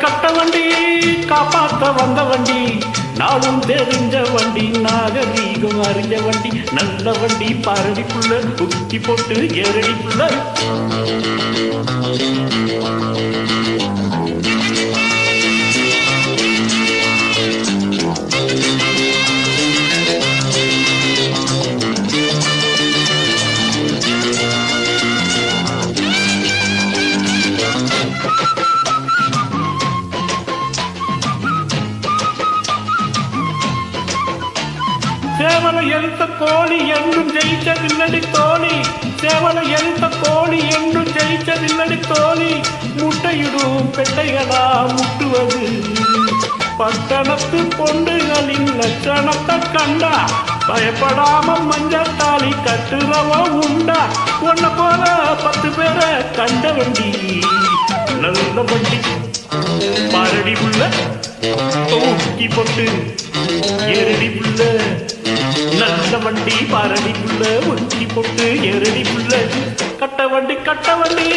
கட்ட வண்டி காப்பாத்த வந்த வண்டி நாளும் தெரிஞ்ச வண்டி நாகரீகம் அறிஞ்ச வண்டி நல்ல வண்டி பாரடிக்குள்ள குத்தி போட்டு ஏரடிக்குள்ள சேவலை எழுத்த கோழி என்றும் ஜெயிச்சதில்லடி தோழி சேவலை எழுத்த கோழி என்றும் ஜெயிச்சதில்லடி தோழி முட்டையிடும் பெட்டைகளா முட்டுவது பட்டணத்து பொண்டுகளின் லட்சணத்தை கண்டா பயப்படாம மஞ்சத்தாளி கட்டுறவ உண்டா உன்ன போல 10 பேரை கண்ட வண்டி நல்ல வண்டி பாரடி புள்ள ஊக்கி போட்டு ஏரடி புள்ள நல்ல வண்டி பாரடி புள்ள ஊக்கி போட்டு ஏரடி புள்ள கட்ட வண்டி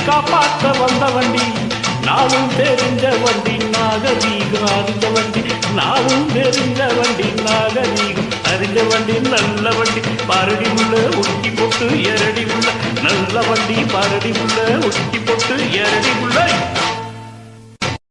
காப்பாத்த வந்த வண்டி நாளும் தெரிஞ்ச வண்டி நாகரீகம் அறிஞ்ச வண்டி நாளும் தெரிஞ்ச வண்டி நாகரீகம் அறிஞ்ச வண்டி நல்ல வண்டி பாரடி புள்ள ஊக்கி போட்டு ஏரடி புள்ள நல்ல வண்டி பாரடி புள்ள ஊக்கி போட்டு ஏரடி புள்ள